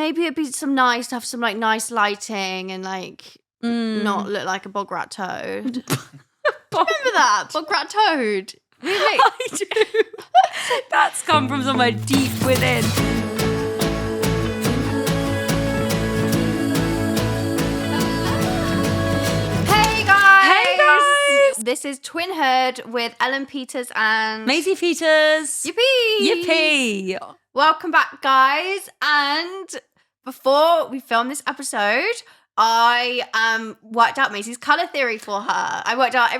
maybe it'd be nice to have some like nice lighting and like not look like a Bograttoad. Do you remember that? Bograttoad. Really? I do. That's come from somewhere deep within. Hey guys! This is Twinhood with Ellen Peters and Maisie Peters. Yippee! Yippee! Welcome back, guys. And before we film this episode, I worked out Maisie's colour theory for her. I worked out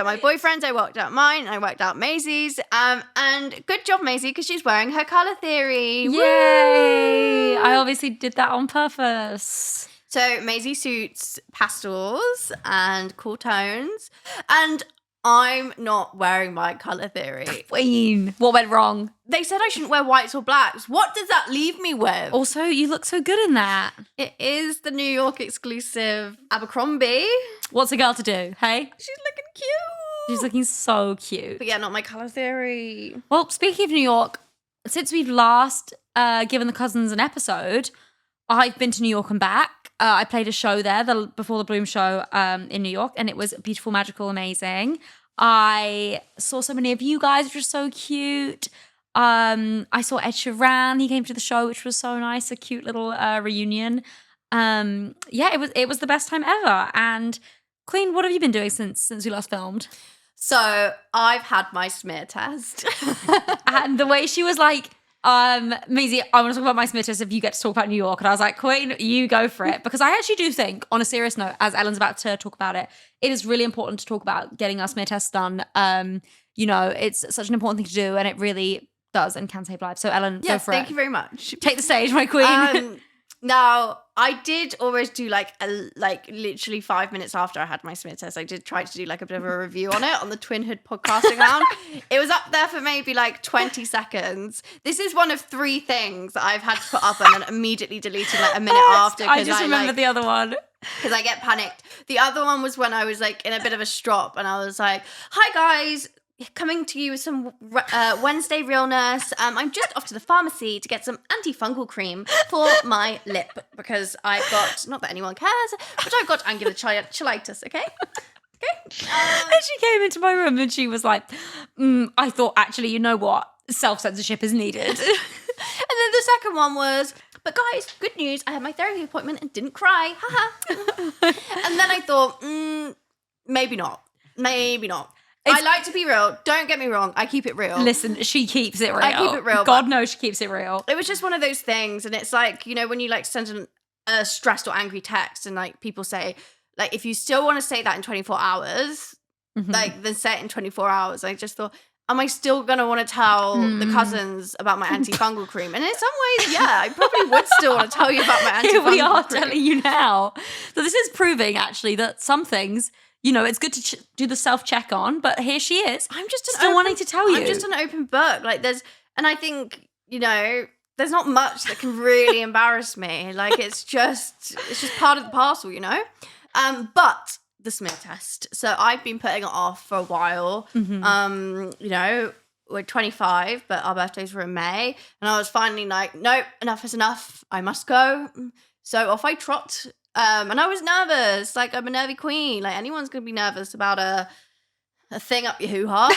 my boyfriend's, I worked out mine, I worked out Maisie's. And good job, Maisie, because she's wearing her colour theory. Yay! Woo! I obviously did that on purpose. So Maisie suits pastels and cool tones. And I'm not wearing my colour theory. Queen. What went wrong? They said I shouldn't wear whites or blacks. What does that leave me with? Also, you look so good in that. It is the New York exclusive Abercrombie. What's a girl to do, hey? She's looking cute. She's looking so cute. But yeah, not my colour theory. Well, speaking of New York, since we've last given the cousins an episode, I've been to New York and back. I played a show there, before the Bloom show in New York, and it was beautiful, magical, amazing. I saw so many of you guys, which was so cute. I saw Ed Sheeran. He came to the show, which was so nice. A cute little reunion. Yeah, it was the best time ever. And Queen, what have you been doing since we last filmed? So I've had my smear test. And the way she was like, Maisie, I want to talk about my smear test if you get to talk about New York. And I was like, Queen, you go for it. Because I actually do think, on a serious note, as Ellen's about to talk about it, it is really important to talk about getting our smear tests done. You know, it's such an important thing to do, and it really does and can save lives. So Ellen, go for it. Thank you very much. Take the stage, my queen. Now, I did always do literally 5 minutes after I had my smear test, I did try to do like a bit of a review on it on the Twinhood podcasting account. It was up there for maybe like 20 seconds. This is one of 3 things that I've had to put up and then immediately deleted like a minute after. I just remember the other one. Because I get panicked. The other one was when I was like in a bit of a strop and I was like, hi guys, coming to you with some Wednesday realness. I'm just off to the pharmacy to get some antifungal cream for my lip because I've got, not that anyone cares, but I've got angular cheilitis, okay? Okay. And she came into my room and she was like, I thought, actually, you know what? Self-censorship is needed. And then the second one was, but guys, good news, I had my therapy appointment and didn't cry. And then I thought, maybe not. I like to be real. Don't get me wrong. I keep it real. Listen, she keeps it real. I keep it real. God knows she keeps it real. It was just one of those things. And it's like, you know, when you like send a stressed or angry text and like people say, like, if you still want to say that in 24 hours, like then say it in 24 hours. I just thought, am I still going to want to tell the cousins about my antifungal cream? And in some ways, yeah, I probably would still want to tell you about my antifungal cream. Here we are telling you now. So this is proving actually that some things, you know, it's good to do the self-check on, but here she is. I'm just still wanting to tell you. I'm just an open book. Like and I think, you know, there's not much that can really embarrass me. Like it's just part of the parcel, you know? But the smear test. So I've been putting it off for a while. You know, we're 25, but our birthdays were in May. And I was finally like, nope, enough is enough. I must go. So off I trot. And I was nervous. Like, I'm a nervy queen. Like, anyone's going to be nervous about a thing up your hoo-ha.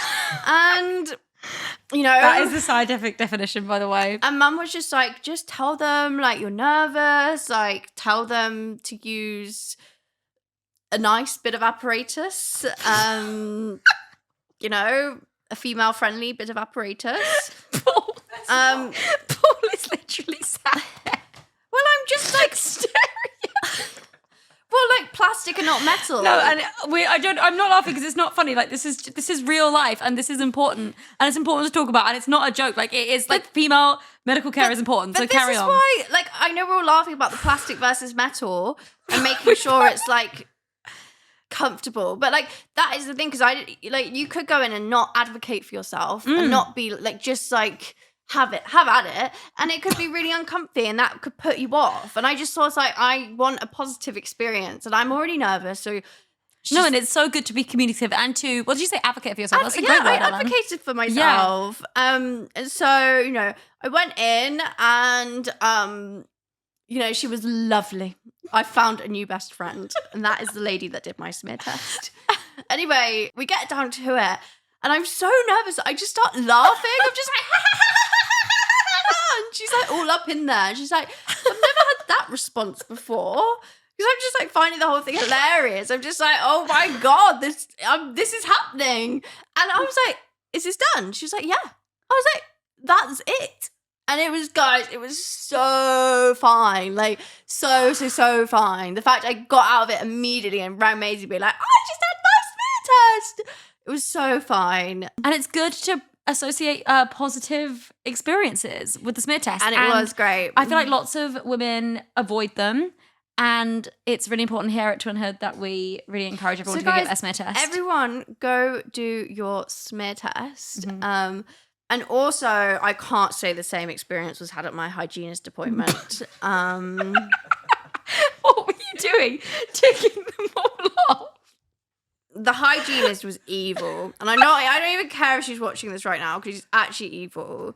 And, you know. That is the scientific definition, by the way. And Mum was just like, just tell them, like, you're nervous. Like, tell them to use a nice bit of apparatus. You know, a female-friendly bit of apparatus. Paul is literally sat there. Well, I'm just like staring at well, like plastic and not metal. No, and I'm not laughing because it's not funny. Like this is real life and this is important and it's important to talk about and it's not a joke. Like it is like female medical care is important. So carry on. But this is why, like, I know we're all laughing about the plastic versus metal and making sure it's like comfortable, but like that is the thing because you could go in and not advocate for yourself and not be like just like. Have at it, and it could be really uncomfy, and that could put you off. And I just thought, like, I want a positive experience, and I'm already nervous, so no, and it's so good to be communicative and to what did you say? Advocate for yourself. That's a great word. I advocated for myself. And so you know, I went in and you know, she was lovely. I found a new best friend, and that is the lady that did my smear test. Anyway, we get down to it, and I'm so nervous. I just start laughing. I'm just like, and she's like all up in there. She's like, I've never had that response before. Because I'm just like finding the whole thing hilarious. I'm just like, oh my God, this is happening. And I was like, is this done? She was like, yeah. I was like, that's it. And it was, guys, it was so fine. Like, so fine. The fact I got out of it immediately and rang Maisie being like, I just had my smear test. It was so fine. And it's good to associate positive experiences with the smear test. And it was great. I feel like lots of women avoid them. And it's really important here at Twinhood that we really encourage everyone to go get their smear test. Everyone, go do your smear test. And also, I can't say the same experience was had at my hygienist appointment. What were you doing? Ticking them all off? The hygienist was evil. And I don't even care if she's watching this right now because she's actually evil.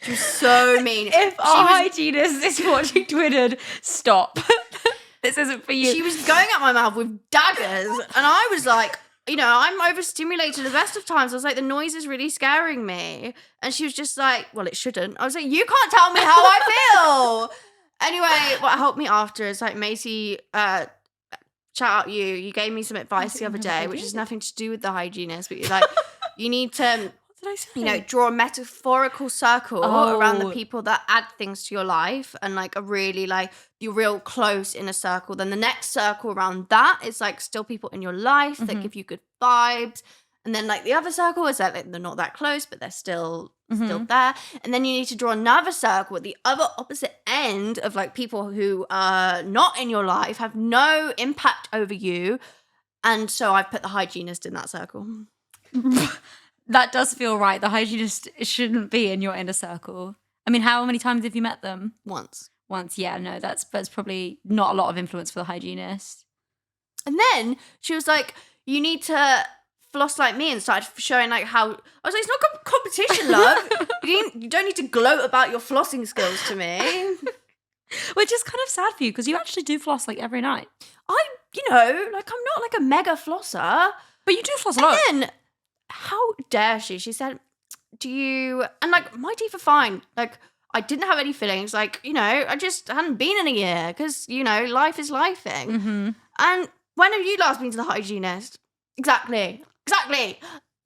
She was so mean. If our hygienist is watching Twinhood, stop. This isn't for you. She was going at my mouth with daggers. And I was like, you know, I'm overstimulated the best of times. I was like, the noise is really scaring me. And she was just like, well, it shouldn't. I was like, you can't tell me how I feel. Anyway, what helped me after is like, Maisie, shout out you. You gave me some advice the other day, which has nothing to do with the hygienist, but you're like, you need to, What did I say? you know, draw a metaphorical circle around the people that add things to your life and like a really like, you're real close in a circle. Then the next circle around that is like still people in your life that give you good vibes. And then like the other circle is like they're not that close, but they're still there. And then you need to draw another circle at the other opposite end of like people who are not in your life, have no impact over you. And so I've put the hygienist in that circle. That does feel right. The hygienist shouldn't be in your inner circle. I mean, how many times have you met them? Once, yeah, no, that's probably not a lot of influence for the hygienist. And then she was like, you need to floss like me, and started showing like how, I was like, it's not competition, love. You don't need to gloat about your flossing skills to me. Which is kind of sad for you because you actually do floss like every night. You know, like I'm not like a mega flosser. But you do floss a lot. And then, how dare she? She said, do you, and like my teeth are fine. Like I didn't have any fillings. Like, you know, I just hadn't been in a year because, you know, life is lifing. Mm-hmm. And when have you last been to the hygienist? Exactly.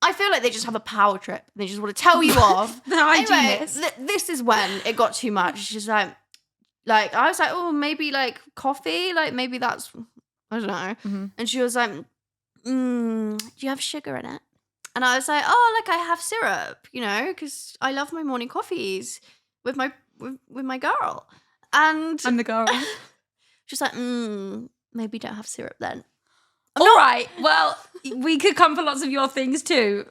I feel like they just have a power trip. They just want to tell you off. The hygienist. Anyway, this is when it got too much. She's like I was like, oh, maybe like coffee. Like maybe that's, I don't know. Mm-hmm. And she was like, do you have sugar in it? And I was like, oh, like I have syrup, you know, because I love my morning coffees with my girl. And I'm the girl. she's like, maybe don't have syrup then. All right. Well, we could come for lots of your things too,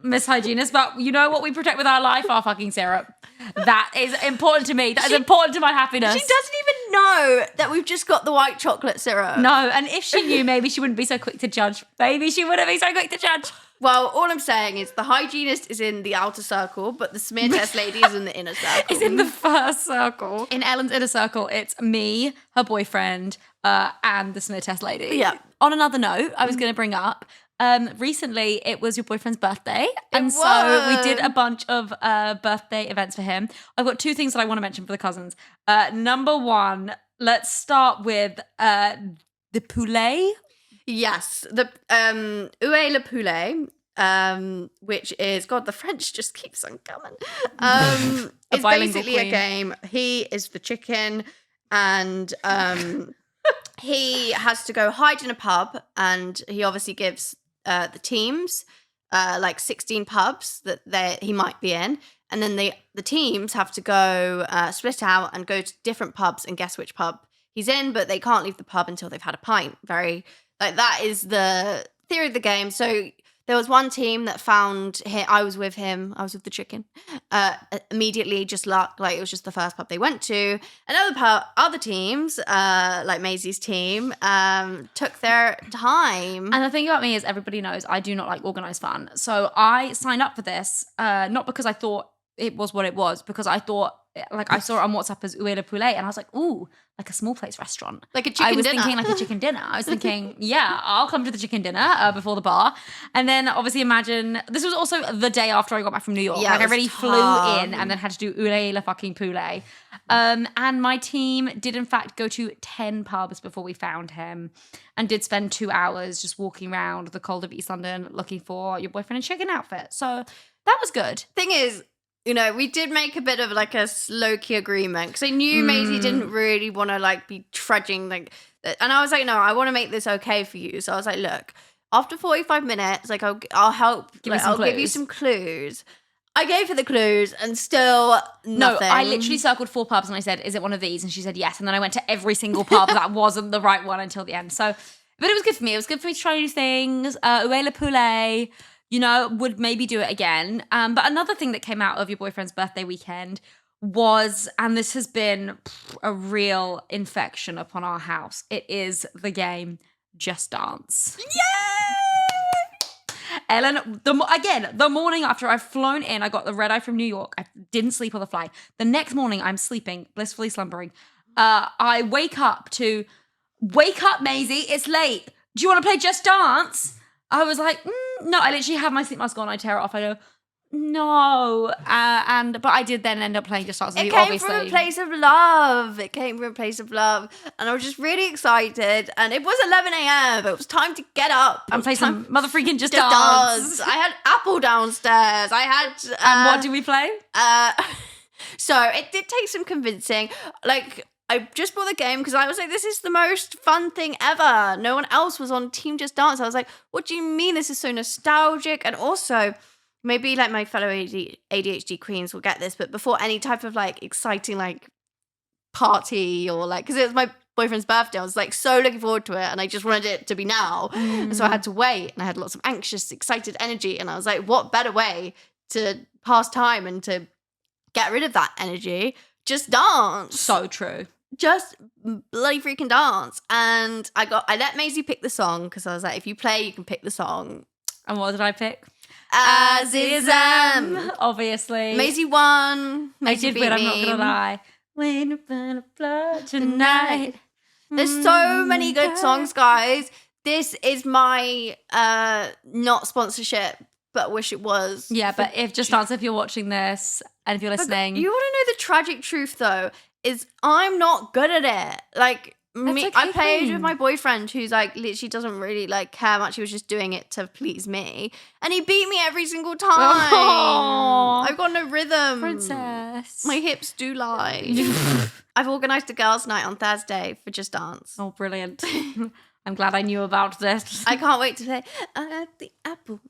Miss Hygienist, but you know what we protect with our life? Our fucking syrup. That is important to me. That is important to my happiness. She doesn't even know that we've just got the white chocolate syrup. No, and if she knew, maybe she wouldn't be so quick to judge. Maybe she wouldn't be so quick to judge. Well, all I'm saying is the hygienist is in the outer circle, but the smear test lady is in the inner circle. It's in the first circle. In Ellen's inner circle, it's me, her boyfriend, and the smear test lady. Yeah. On another note, I was going to bring up, recently it was your boyfriend's birthday. And so we did a bunch of birthday events for him. I've got two things that I want to mention for the cousins. Number one, let's start with the poulet. Yes, the Où Est le Poulet, which is, God, the French just keeps on coming. It's basically a game. He is the chicken, and he has to go hide in a pub, and he obviously gives the teams like 16 pubs that he might be in, and then the teams have to go split out and go to different pubs and guess which pub he's in, but they can't leave the pub until they've had a pint. Like that is the theory of the game. So there was one team that found him. I was with the chicken. Immediately, just luck. Like it was just the first pub they went to. Other teams, like Maisie's team, took their time. And the thing about me is, everybody knows I do not like organised fun. So I signed up for this, not because I thought it was what it was, because I thought like I saw it on WhatsApp as Où Est le Poulet, and I was like, ooh, like a small place restaurant. Like a chicken dinner. I was thinking like a chicken dinner. I was thinking, yeah, I'll come to the chicken dinner before the bar. And then obviously imagine, this was also the day after I got back from New York. Yeah, like I really tough. flew in and then had to do Où Est le fucking Poulet. And my team did in fact go to 10 pubs before we found him, and did spend 2 hours just walking around the cold of East London looking for your boyfriend in chicken outfit. So that was good. Thing is, you know, we did make a bit of like a low-key agreement because I knew Maisie didn't really want to like be trudging like, and I was like, no, I want to make this okay for you. So I was like, look, after 45 minutes, like I'll help. I'll give you some clues. I gave her the clues and still nothing. No, I literally circled 4 pubs and I said, is it one of these? And she said yes. And then I went to every single pub that wasn't the right one until the end. So, but it was good for me. It was good for me to try new things. Où Est le Poulet, you know, would maybe do it again. But another thing that came out of your boyfriend's birthday weekend was, and this has been a real infection upon our house, it is the game Just Dance. Yay! Ellen, the morning after I've flown in, I got the red eye from New York. I didn't sleep on the flight. The next morning, I'm sleeping, blissfully slumbering. I wake up, Maisie, it's late. Do you want to play Just Dance? I was like, no. I literally have my sleep mask on. I tear it off. I go, no. But I did then end up playing Just Dance with you, obviously. It came from a place of love. It came from a place of love. And I was just really excited. And it was 11 a.m. It was time to get up. And play some mother freaking Just Dance. I had Apple downstairs. I had... and what did we play? So it did take some convincing. Like... I just bought the game because I was like, this is the most fun thing ever. No one else was on Team Just Dance. I was like, what do you mean this is so nostalgic? And also, maybe like my fellow ADHD queens will get this, but before any type of like exciting like party or like, because it was my boyfriend's birthday, I was like so looking forward to it and I just wanted it to be now. And so I had to wait and I had lots of anxious, excited energy. And I was like, what better way to pass time and to get rid of that energy? Just dance. So true. Just bloody freaking dance. And I let Maisie pick the song because I was like, if you play, you can pick the song. And what did I pick? As is obviously. Maisie won. Maisie I did win, I'm not gonna lie. When you're gonna flood tonight. There's so many good songs, guys. This is my not sponsorship, but wish it was. Yeah, but if you're watching this and if you're listening. You want to know the tragic truth though, is I'm not good at it. Like me, I played with my boyfriend who's like literally doesn't really like care much. He was just doing it to please me. And he beat me every single time. Oh, I've got no rhythm. Princess. My hips do lie. I've organised a girls' night on Thursday for Just Dance. Oh, brilliant. I'm glad I knew about this. I can't wait to play the apple.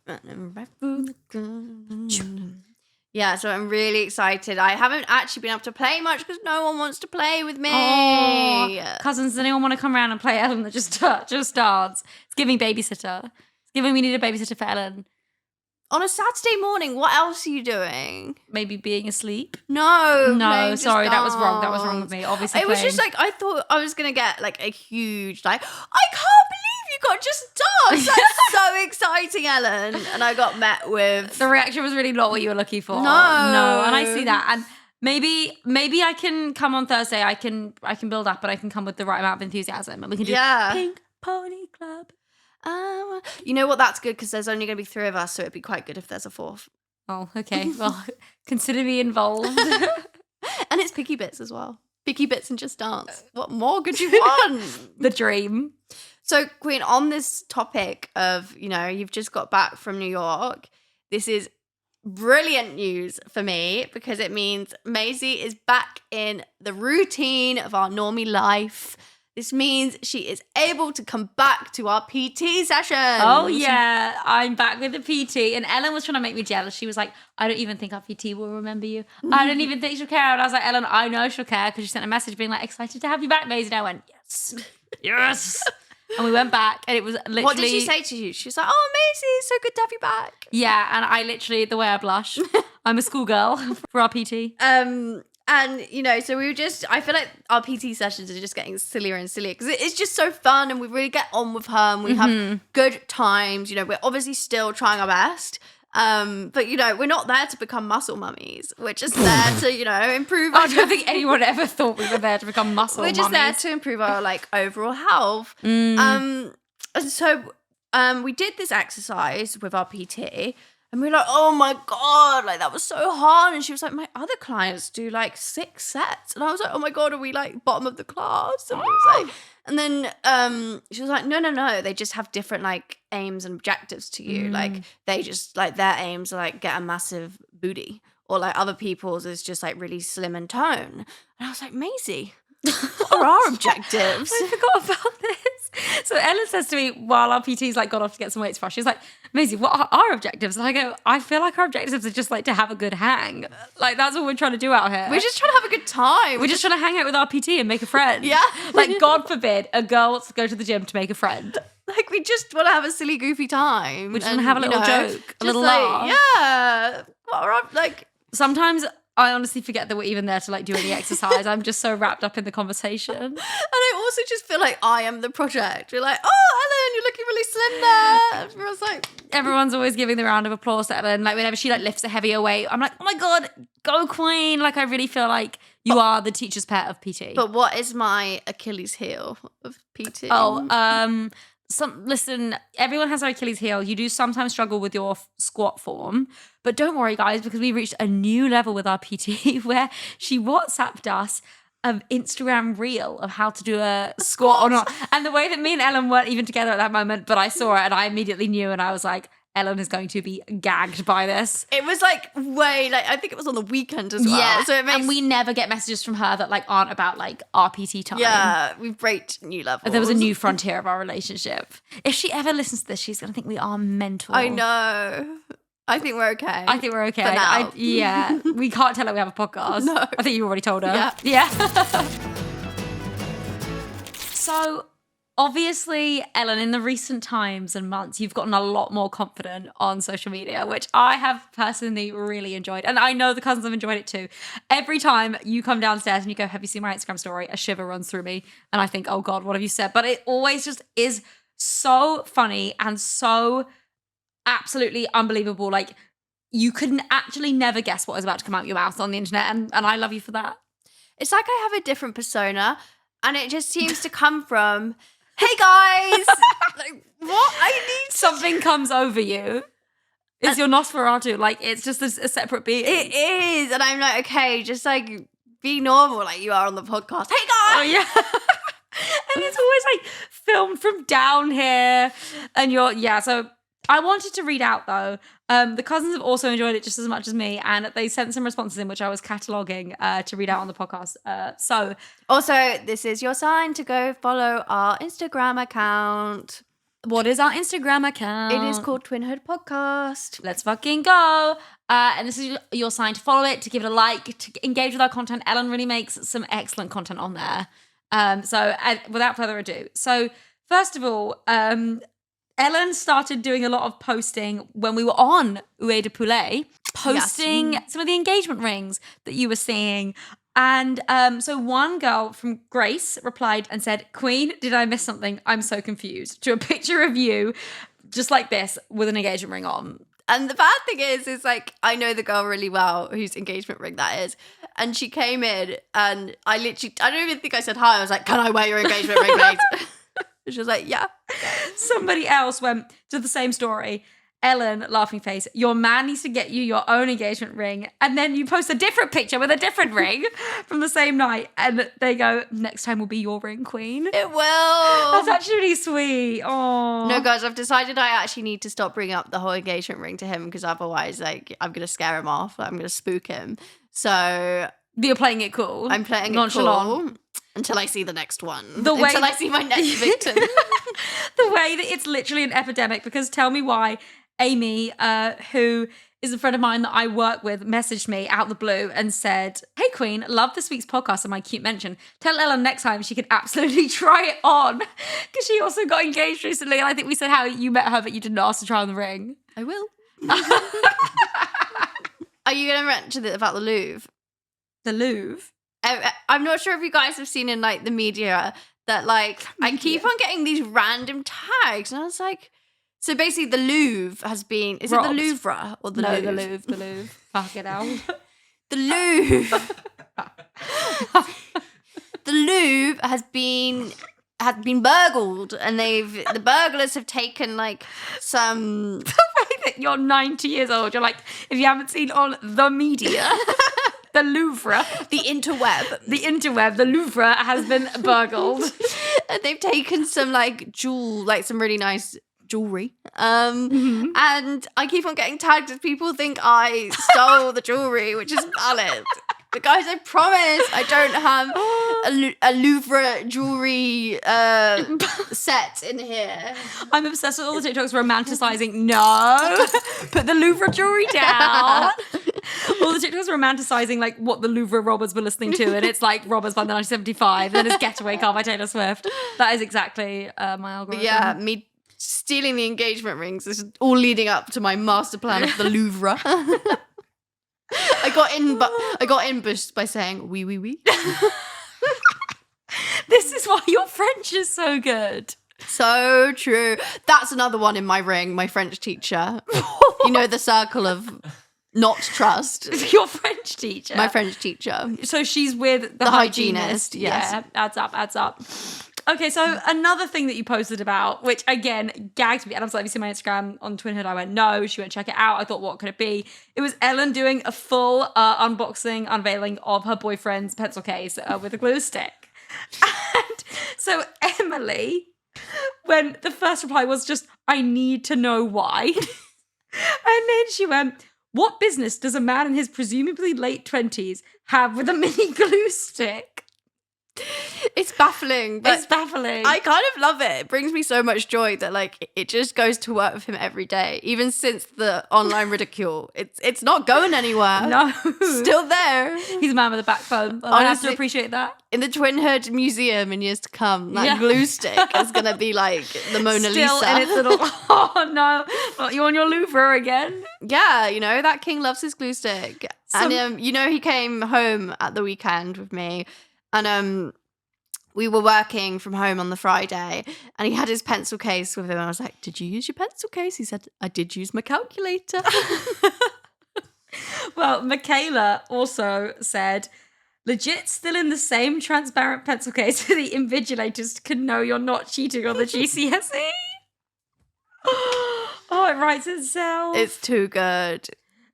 Yeah, so I'm really excited. I haven't actually been able to play much because no one wants to play with me. Oh, cousins, does anyone want to come around and play Ellen that just dance? It's giving babysitter. It's giving we need a babysitter for Ellen. On a Saturday morning, what else are you doing? Maybe being asleep? No, sorry, that was wrong. That was wrong with me. Obviously, it was just like I thought I was gonna get like a huge like I can't believe you got Just Dance. That's so exciting, Ellen. And I got met with the reaction was really not what you were looking for. No, and I see that. And maybe I can come on Thursday. I can build up, and I can come with the right amount of enthusiasm, and we can do Pink Pony Club. You know what? That's good because there's only going to be 3 of us, so it'd be quite good if there's a 4th. Oh, okay. Well, consider me involved. And it's Picky Bits as well. Picky Bits and Just Dance. What more could you want? The dream. So, Queen, on this topic of, you know, you've just got back from New York, this is brilliant news for me because it means Maisie is back in the routine of our normie life. This means she is able to come back to our PT sessions. Oh, yeah. I'm back with the PT. And Ellen was trying to make me jealous. She was like, I don't even think our PT will remember you. I don't even think she'll care. And I was like, Ellen, I know she'll care because she sent a message being like, excited to have you back, Maisie. And I went, yes. Yes. And we went back and it was literally... What did she say to you? She was like, oh, Maisie, it's so good to have you back. Yeah. And I literally, the way I blush, I'm a schoolgirl for our PT. And, you know, so we were just, I feel like our PT sessions are just getting sillier and sillier because it's just so fun and we really get on with her and we have good times. You know, we're obviously still trying our best. But we're not there to become muscle mummies. We're just there to improve. I don't think anyone ever thought we were there to become muscle We're just mummies. there to improve our overall health. And so we did this exercise with our PT. And we were like, oh my God, that was so hard. And she was like, my other clients do 6 sets. And I was like, oh my God, are we bottom of the class? And, and then she was like, no. They just have different aims and objectives to you. They just their aims are get a massive booty. Or other people's is just really slim and tone. And I was like, Maisie, what are our objectives? I forgot about this. So Ellen says to me while our PT's gone off to get some weights for us, she's like, Maisie, what are our objectives? And I go, I feel like our objectives are just to have a good hang. That's what we're trying to do out here. We're just trying to have a good time. We're just trying to hang out with our PT and make a friend. Yeah. God forbid a girl wants to go to the gym to make a friend. We just want to have a silly, goofy time. We just want to have a little joke, a little laugh. Yeah. What are our, Sometimes I honestly forget that we're even there to do any exercise. I'm just so wrapped up in the conversation. And I also just feel I am the project. We're like, oh, Ellen, you're looking really slender. Everyone's always giving the round of applause to Ellen. Whenever she lifts a heavier weight, I'm like, oh my God, go queen. I really feel like you are the teacher's pet of PT. But what is my Achilles heel of PT? Listen, everyone has their Achilles heel. You do sometimes struggle with your squat form, but don't worry, guys, because we reached a new level with our PT where she WhatsApped us an Instagram reel of how to do a squat or not. And the way that me and Ellen weren't even together at that moment, but I saw it and I immediately knew, and I was like, Ellen is going to be gagged by this. It was I think it was on the weekend as well. Yeah, so it makes... and we never get messages from her that aren't about RPT time. Yeah, we've breaked new levels. There was a new frontier of our relationship. If she ever listens to this, she's going to think we are mental. I know. I think we're okay. I think we're okay. For now. Yeah, we can't tell her we have a podcast. No. I think you already told her. Yeah. So... obviously, Ellen, in the recent times and months, you've gotten a lot more confident on social media, which I have personally really enjoyed. And I know the cousins have enjoyed it too. Every time you come downstairs and you go, have you seen my Instagram story? A shiver runs through me. And I think, oh God, what have you said? But it always just is so funny and so absolutely unbelievable. You couldn't actually never guess what was about to come out your mouth on the internet. And I love you for that. It's I have a different persona and it just seems to come from... hey guys, what? I need something comes over you. It's your Nosferatu. It's just a separate being. It is, and I'm like, okay, just be normal, you are on the podcast. Hey guys. Oh yeah. And it's always filmed from down here, and So I wanted to read out though. The cousins have also enjoyed it just as much as me, and they sent some responses in which I was cataloguing to read out on the podcast. So also, this is your sign to go follow our Instagram account. What is our Instagram account? It is called Twinhood Podcast. Let's fucking go. And this is your sign to follow it, to give it a like, to engage with our content. Ellen really makes some excellent content on there. So without further ado, so first of all, Ellen started doing a lot of posting when we were on Où Est le Poulet, posting some of the engagement rings that you were seeing. And so one girl from Grace replied and said, Queen, did I miss something? I'm so confused. To a picture of you just like this with an engagement ring on. And the bad thing is I know the girl really well whose engagement ring that is. And she came in and I don't even think I said hi. I was like, can I wear your engagement ring, mate? She was like, yeah. Somebody else went to the same story. Ellen, laughing face, your man needs to get you your own engagement ring. And then you post a different picture with a different ring from the same night. And they go, next time will be your ring, Queen. It will. That's actually really sweet. Oh. No, guys, I've decided I actually need to stop bringing up the whole engagement ring to him because otherwise, I'm going to scare him off. I'm going to spook him. So... you're playing it cool. I'm playing nonchalant. It cool. Until I see the next one. Until I see my next victim. The way that it's literally an epidemic, because tell me why Amy, who is a friend of mine that I work with, messaged me out the blue and said, hey Queen, love this week's podcast and my cute mention. Tell Ellen next time she could absolutely try it on. Because she also got engaged recently and I think we said how you met her but you didn't ask to try on the ring. I will. Are you going to mention about the Louvre? The Louvre? I'm not sure if you guys have seen in the media that I keep on getting these random tags and I was like, So basically, the Louvre has been. Is it Robbed. the Louvre or the No, Louvre? the Louvre. Fuck it out. The Louvre. The Louvre has been burgled, and the burglars have taken like some. The fact that you're 90 years old, you're like, if you haven't seen on the media, the Louvre, The interweb. the Louvre has been burgled. And they've taken some some really nice jewellery. Mm-hmm. And I keep on getting tagged as people think I stole the jewellery, which is valid. But guys, I promise I don't have a Louvre jewellery set in here. I'm obsessed with all the TikToks romanticizing. No, put the Louvre jewelry down. All the TikToks romanticizing like what the Louvre robbers were listening to, and it's like Robbers by the 1975, and then it's Getaway Car by Taylor Swift. That is exactly my algorithm. Yeah, me stealing the engagement rings is all leading up to my master plan of the Louvre. I got ambushed by saying oui, oui, oui. This is why your French is so good. So true. That's another one in my ring, my French teacher. You know, the circle of not trust. Your French teacher. My French teacher. So she's with the hygienist. yes. Yeah, adds up. Okay, so another thing that you posted about, which again gagged me, and I was like, have you seen my Instagram on Twinhood? I went, no. She went, check it out. I thought, what could it be? It was Ellen doing a full unboxing, unveiling of her boyfriend's pencil case with a glue stick. And so Emily, when the first reply was just, I need to know why. And then she went, what business does a man in his presumably late 20s have with a mini glue stick? It's baffling. But It's baffling. I kind of love it. It brings me so much joy that like it just goes to work with him every day. Even since the online ridicule. It's not going anywhere. No. Still there. He's a man with a backbone. I have to Honestly, appreciate that. In the Twinhood Museum in years to come, that Yeah. glue stick is going to be like the Mona Still Lisa. in its little, oh no, not you on your Louvre again. Yeah, you know, that king loves his glue stick. And, you know, he came home at the weekend with me and we were working from home on the Friday and he had his pencil case with him. I was like, did you use your pencil case? He said, I did use my calculator. Well, Michaela also said, legit still in the same transparent pencil case so the invigilators can know you're not cheating on the GCSE. Oh, it writes itself. It's too good.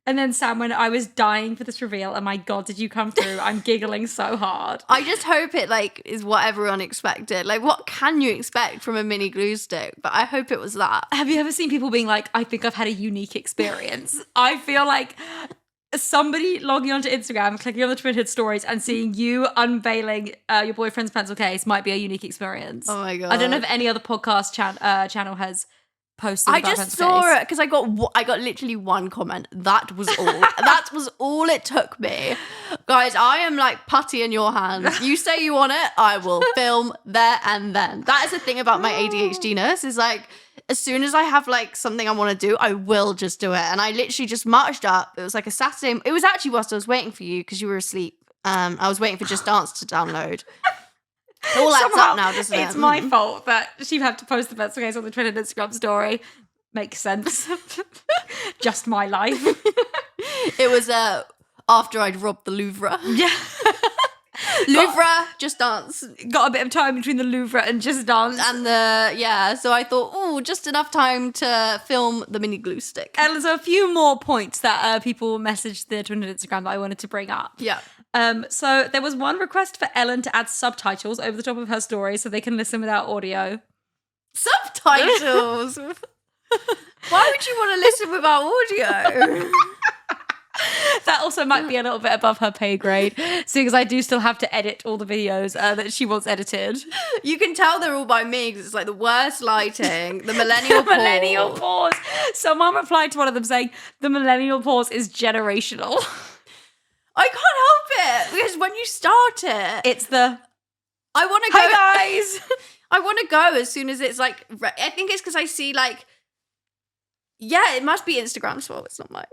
And then Sam, when I was dying for this reveal, and my God, did you come through? I'm giggling so hard. I just hope it like is what everyone expected. Like, what can you expect from a mini glue stick? But I hope it was that. Have you ever seen people being like, I think I've had a unique experience? I feel like somebody logging onto Instagram, clicking on the Twinhood stories and seeing you unveiling your boyfriend's pencil case might be a unique experience. Oh my God. I don't know if any other podcast channel has posted I about just pencil saw case. it because I got literally one comment. That was all. That was all it took me. Guys, I am like putty in your hands. You say you want it, I will film there and then. That is the thing about my ADHD-ness is like, as soon as I have like something I want to do, I will just do it. And I literally just marched up. It was like a Saturday. It was actually whilst I was waiting for you because you were asleep. I was waiting for Just Dance to download. It all adds Somehow, up now, doesn't it? It's my fault that she had to post the pencil case on the Twitter and Instagram story. Makes sense. Just my life. It was after I'd robbed the Louvre. Yeah. Louvre, Just Dance. Got a bit of time between the Louvre and Just Dance. And so I thought, oh, just enough time to film the mini glue stick. And there's a few more points that people messaged the Twitter and Instagram that I wanted to bring up. Yeah. So there was one request for Ellen to add subtitles over the top of her story so they can listen without audio. Subtitles? Why would you want to listen without audio? That also might be a little bit above her pay grade, seeing as I do still have to edit all the videos that she wants edited. You can tell they're all by me because it's like the worst lighting, the millennial pause. Millennial pause. Someone replied to one of them saying, the millennial pause is generational. I can't help it because when you start it, It's the, I want to go. hi guys. I want to go as soon as it's like, I think it's because I see like, yeah, it must be Instagram's fault. It's not mine.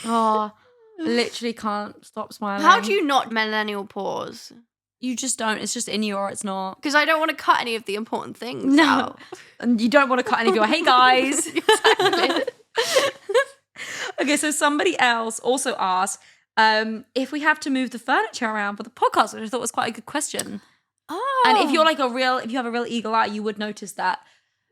Oh, literally can't stop smiling. How do you not millennial pause? You just don't. It's just in you or it's not. Because I don't want to cut any of the important things No. out. And you don't want to cut any of your, hey guys. Exactly. Okay, so somebody else also asked if we have to move the furniture around for the podcast, which I thought was quite a good question. Oh. And if you have a real eagle eye, you would notice that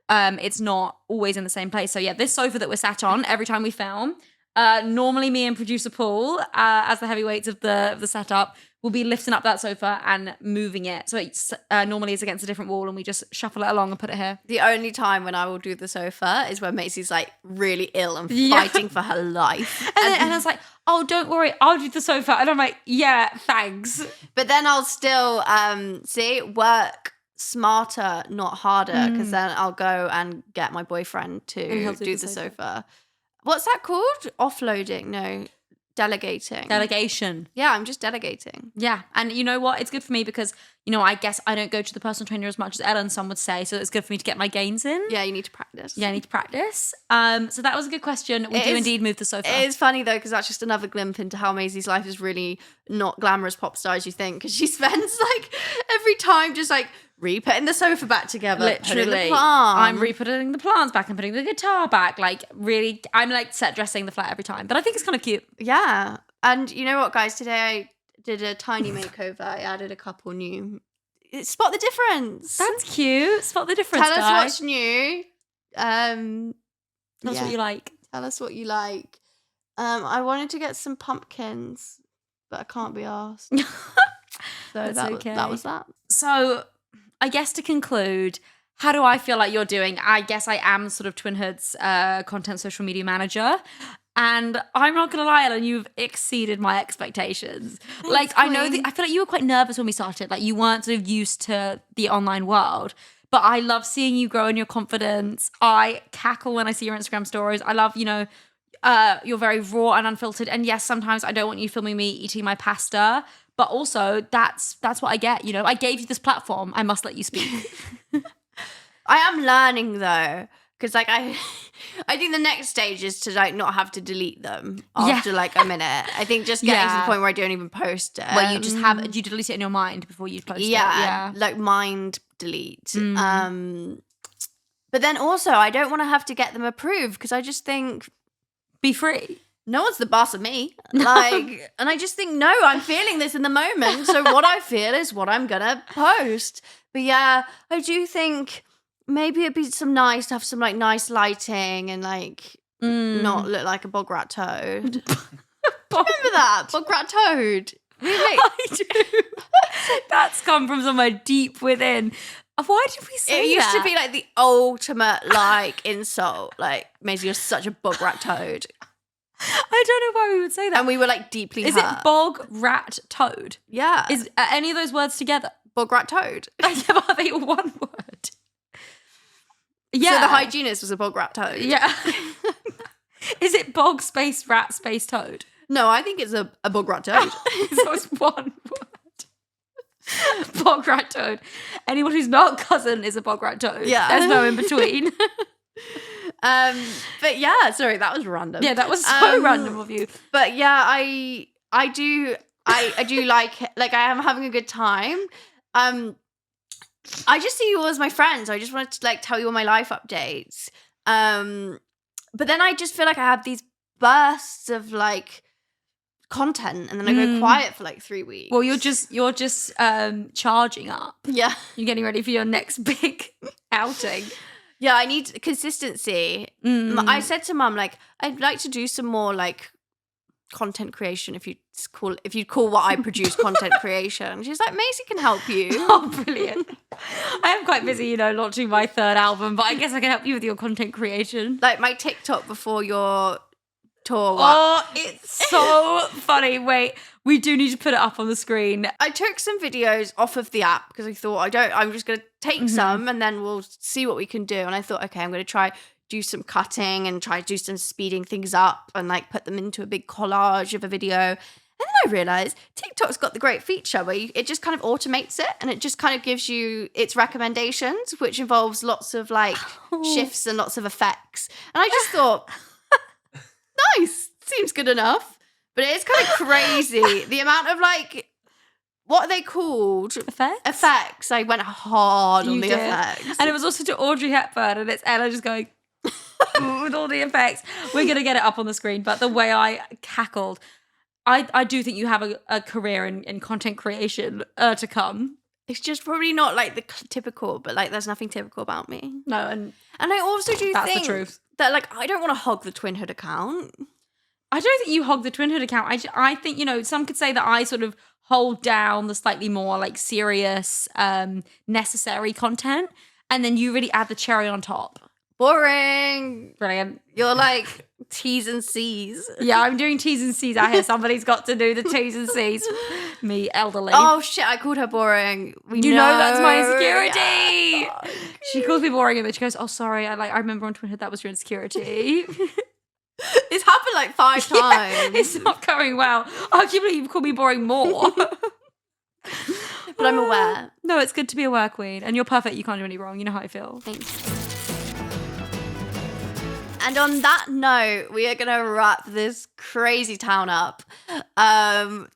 it's not always in the same place. So yeah, this sofa that we're sat on every time we film, normally me and producer Paul, as the heavyweights of the setup, will be lifting up that sofa and moving it. So it's normally is against a different wall and we just shuffle it along and put it here. The only time when I will do the sofa is when Maisie's like really ill and fighting for her life. And I was like, oh, don't worry, I'll do the sofa. And I'm like, yeah, thanks. But then I'll still work smarter, not harder, because then I'll go and get my boyfriend to do the sofa. What's that called? Offloading? No. Delegating. Delegation. Yeah, I'm just delegating. Yeah. And you know what? It's good for me because, you know, I guess I don't go to the personal trainer as much as Ellen, some would say. So it's good for me to get my gains in. Yeah, you need to practice. Yeah, I need to practice. So that was a good question. We do indeed move the sofa. It is funny though, because that's just another glimpse into how Maisie's life is really not glamorous pop star as you think. Because she spends like every time just like re-putting the sofa back together. Literally. I'm re-putting the plants back and putting the guitar back. Like really, I'm like set dressing the flat every time. But I think it's kind of cute. Yeah. And you know what, guys? Today I did a tiny makeover. I added a couple new. Spot the difference. That's cute. Spot the difference, Tell us guys. what's new. Tell us what you like. Tell us what you like. I wanted to get some pumpkins, but I can't be asked. So that was that. So I guess to conclude, how do I feel like you're doing? I guess I am sort of Twinhood's content social media manager. And I'm not going to lie, Ellen, you've exceeded my expectations. Thanks, like, Queen. I feel like you were quite nervous when we started. Like, you weren't sort of used to the online world. But I love seeing you grow in your confidence. I cackle when I see your Instagram stories. I love, you know, you're very raw and unfiltered. And yes, sometimes I don't want you filming me eating my pasta. But also, that's what I get, you know. I gave you this platform. I must let you speak. I am learning though, because like I think the next stage is to like not have to delete them after like a minute. I think just getting to the point where I don't even post it. Where you just do you delete it in your mind before you post it? Yeah, like mind delete. But then also I don't want to have to get them approved because I just think be free. No one's the boss of me. Like, and I just think, no, I'm feeling this in the moment. So what I feel is what I'm gonna post. But yeah, I do think maybe it'd be nice to have some like nice lighting and like not look like a Bograttoad. Remember that? Bograttoad. I do. That's come from somewhere deep within. Why did we say that? It used to be like the ultimate like insult. Like, Maisie, you're such a Bograttoad. I don't know why we would say that. And we were like deeply hurt. Is it bog, rat, toad? Yeah. Is any of those words together? Bograttoad. Yeah, but are they all one word? Yeah. So the hygienist was a Bograttoad. Yeah. Is it bog space rat space toad? No, I think it's a Bograttoad. So it's one word. Bograttoad. Anyone who's not cousin is a Bograttoad. Yeah. There's no in between. But yeah, sorry, that was random. Yeah, that was so random of you. But yeah, I do like it. Like, I am having a good time. I just see you all as my friends. I just wanted to like tell you all my life updates. But then I just feel like I have these bursts of like content, and then I go quiet for like 3 weeks. Well, you're just charging up. Yeah, you're getting ready for your next big outing. Yeah, I need consistency. I said to Mum, like, I'd like to do some more like content creation, if you'd call what I produce content creation. She's like, Maisie can help you. Oh, brilliant. I am quite busy, you know, launching my 3rd album, but I guess I can help you with your content creation. Like my TikTok before your tour. Oh, it's so funny. Wait, we do need to put it up on the screen. I took some videos off of the app because I thought I'm just going to take some and then we'll see what we can do. And I thought, okay, I'm going to try do some cutting and try to do some speeding things up and like put them into a big collage of a video. And then I realized TikTok's got the great feature where it just kind of automates it and it just kind of gives you its recommendations, which involves lots of like shifts and lots of effects. And I just thought, nice, seems good enough. But it is kind of crazy. The amount of like what are they called? Effects? Effects. I went hard on You the did. effects. And it was also to Audrey Hepburn, and it's Ella just going with all the effects. We're going to get it up on the screen, but the way I cackled, I do think you have a career in content creation to come. It's just probably not like the typical, but like there's nothing typical about me. No, and I also do that's think the truth. that like I don't want to hog the Twinhood account. I don't think you hog the Twinhood account. I think, you know, some could say that I sort of hold down the slightly more like serious, necessary content, and then you really add the cherry on top. Boring. Brilliant. You're like T's and C's. Yeah, I'm doing T's and C's out here. Somebody's got to do the T's and C's. Me, elderly. Oh shit, I called her boring. You know that's my insecurity. Yeah. She calls me boring and then she goes, "Oh, sorry. I remember on Twinhood that was your insecurity." It's happened like 5 times. It's not going well. Arguably, you call me boring more. But I'm aware. No, it's good to be a work queen, and you're perfect. You can't do any wrong. You know how I feel. Thanks. And on that note, we are going to wrap this crazy town up.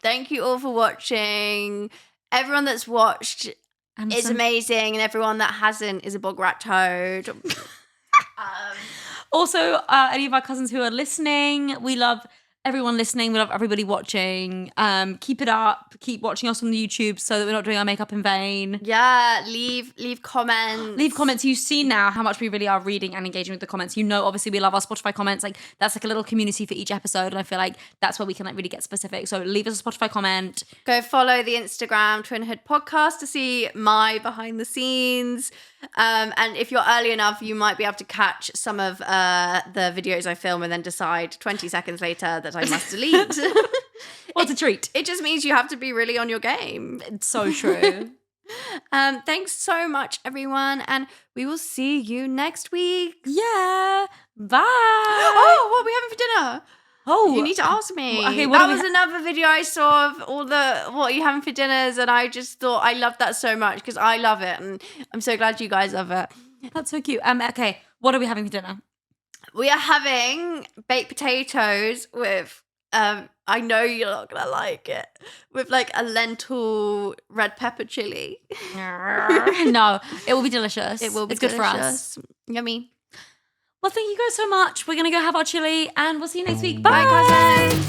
Thank you all for watching. Everyone that's watched is amazing, and everyone that hasn't is a Bograttoad. Also, any of our cousins who are listening, we love everyone listening. We love everybody watching. Keep it up. Keep watching us on the YouTube so that we're not doing our makeup in vain. Yeah, leave comments. Leave comments. You see now how much we really are reading and engaging with the comments. You know, obviously we love our Spotify comments. Like that's like a little community for each episode, and I feel like that's where we can like really get specific. So leave us a Spotify comment. Go follow the Instagram Twinhood podcast to see my behind the scenes. And if you're early enough, you might be able to catch some of the videos I film and then decide 20 seconds later that I must delete. What's a treat? It just means you have to be really on your game. It's so true. Thanks so much, everyone, and we will see you next week. Yeah. Bye. Oh, what are we having for dinner? Oh, you need to ask me. Okay, that was another video I saw of all the what are you having for dinners, and I just thought I loved that so much because I love it, and I'm so glad you guys love it. That's so cute. Okay, what are we having for dinner? We are having baked potatoes with I know you're not gonna like it, with like a lentil red pepper chili. No, it will be delicious. It will be. It's good for us. Yummy. Well, thank you guys so much. We're gonna go have our chili, and we'll see you next week. Bye cousins.